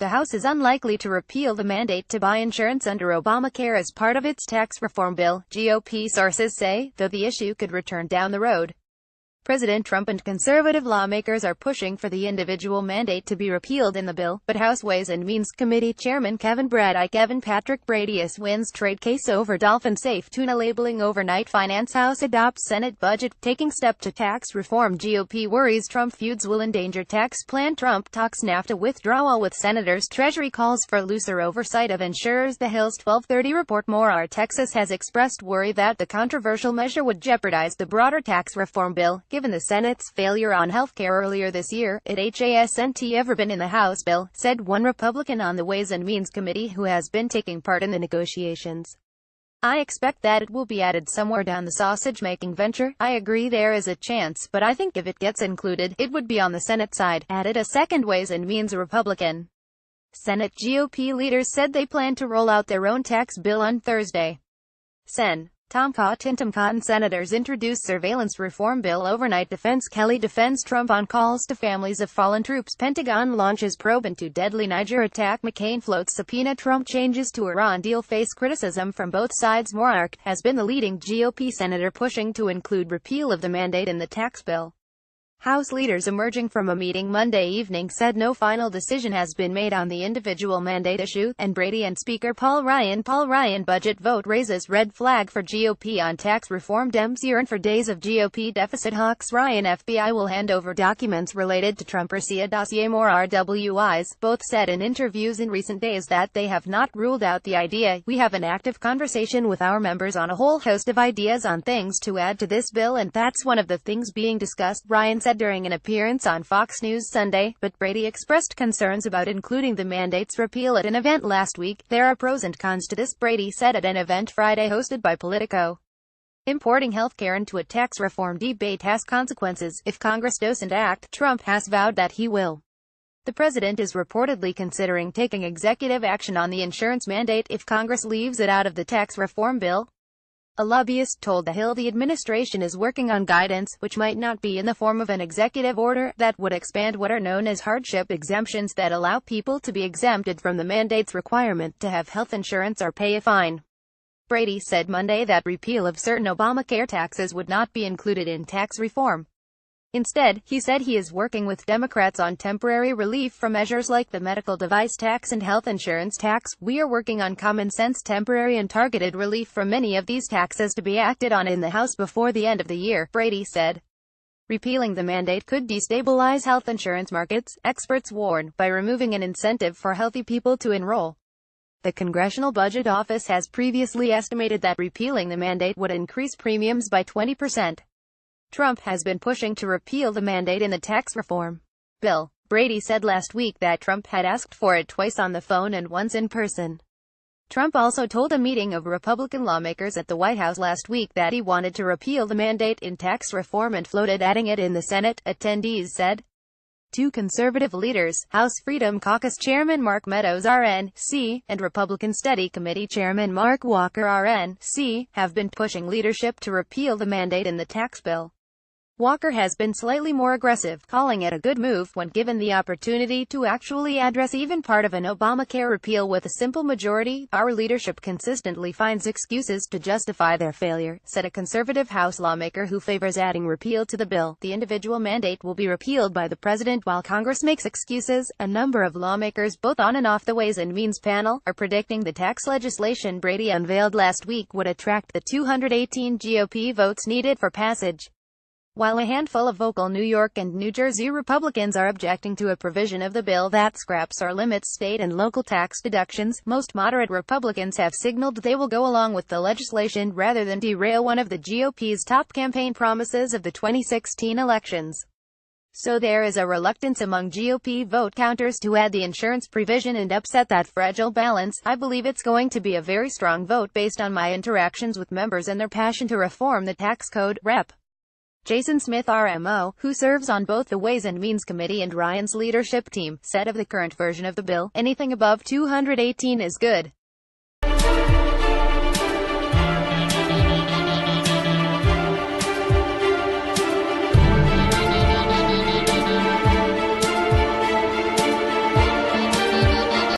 the House is unlikely to repeal the mandate to buy insurance under Obamacare as part of its tax reform bill, GOP sources say, though the issue could return down the road. President Trump and conservative lawmakers are pushing for the individual mandate to be repealed in the bill, but House Ways and Means Committee Chairman Kevin Patrick Brady wins trade case over dolphin-safe tuna labeling overnight. Finance House adopts Senate budget, taking step to tax reform. GOP worries Trump feuds will endanger tax plan. Trump talks NAFTA withdrawal with senators. Treasury calls for looser oversight of insurers. The Hill's 1230 report. More. Texas has expressed worry that the controversial measure would jeopardize the broader tax reform bill, given the Senate's failure on health care earlier this year. It hasn't ever been in the House bill, said one Republican on the Ways and Means Committee who has been taking part in the negotiations. I expect that it will be added somewhere down the sausage-making venture. I agree there is a chance, but I think if it gets included, it would be on the Senate side, added a second Ways and Means Republican. Senate GOP leaders said they plan to roll out their own tax bill on Thursday. Sen. Tom Cotton senators introduced surveillance reform bill overnight. Defense Kelly defends Trump on calls to families of fallen troops. Pentagon launches probe into deadly Niger attack. McCain floats subpoena. Trump changes to Iran deal face criticism from both sides. Moore has been the leading GOP senator pushing to include repeal of the mandate in the tax bill. House leaders emerging from a meeting Monday evening said no final decision has been made on the individual mandate issue, and Brady and Speaker Paul Ryan budget vote raises red flag for GOP on tax reform. Dems yearn for days of GOP deficit. Hawks Ryan FBI will hand over documents related to Trump Russia dossier. More RWIs both said in interviews in recent days that they have not ruled out the idea. We have an active conversation with our members on a whole host of ideas on things to add to this bill, and that's one of the things being discussed, Ryan said during an appearance on Fox News Sunday, but Brady expressed concerns about including the mandate's repeal at an event last week. There are pros and cons to this, Brady said at an event Friday hosted by Politico. Importing healthcare into a tax reform debate has consequences if Congress doesn't act. Trump has vowed that he will. The president is reportedly considering taking executive action on the insurance mandate if Congress leaves it out of the tax reform bill. A lobbyist told The Hill the administration is working on guidance, which might not be in the form of an executive order, that would expand what are known as hardship exemptions that allow people to be exempted from the mandate's requirement to have health insurance or pay a fine. Brady said Monday that repeal of certain Obamacare taxes would not be included in tax reform. Instead, he said he is working with Democrats on temporary relief from measures like the medical device tax and health insurance tax. We are working on common-sense temporary and targeted relief from many of these taxes to be acted on in the House before the end of the year, Brady said. Repealing the mandate could destabilize health insurance markets, experts warn, by removing an incentive for healthy people to enroll. The Congressional Budget Office has previously estimated that repealing the mandate would increase premiums by 20%. Trump has been pushing to repeal the mandate in the tax reform bill. Brady said last week that Trump had asked for it twice on the phone and once in person. Trump also told a meeting of Republican lawmakers at the White House last week that he wanted to repeal the mandate in tax reform and floated adding it in the Senate, attendees said. Two conservative leaders, House Freedom Caucus Chairman Mark Meadows RNC, and Republican Study Committee Chairman Mark Walker RNC, have been pushing leadership to repeal the mandate in the tax bill. Walker has been slightly more aggressive, calling it a good move when given the opportunity to actually address even part of an Obamacare repeal with a simple majority. Our leadership consistently finds excuses to justify their failure, said a conservative House lawmaker who favors adding repeal to the bill. The individual mandate will be repealed by the president while Congress makes excuses. A number of lawmakers, both on and off the Ways and Means panel, are predicting the tax legislation Brady unveiled last week would attract the 218 GOP votes needed for passage. While a handful of vocal New York and New Jersey Republicans are objecting to a provision of the bill that scraps or limits state and local tax deductions, most moderate Republicans have signaled they will go along with the legislation rather than derail one of the GOP's top campaign promises of the 2016 elections. So there is a reluctance among GOP vote counters to add the insurance provision and upset that fragile balance. I believe it's going to be a very strong vote based on my interactions with members and their passion to reform the tax code. Rep. Jason Smith RMO, who serves on both the Ways and Means Committee and Ryan's leadership team, said of the current version of the bill, anything above 218 is good.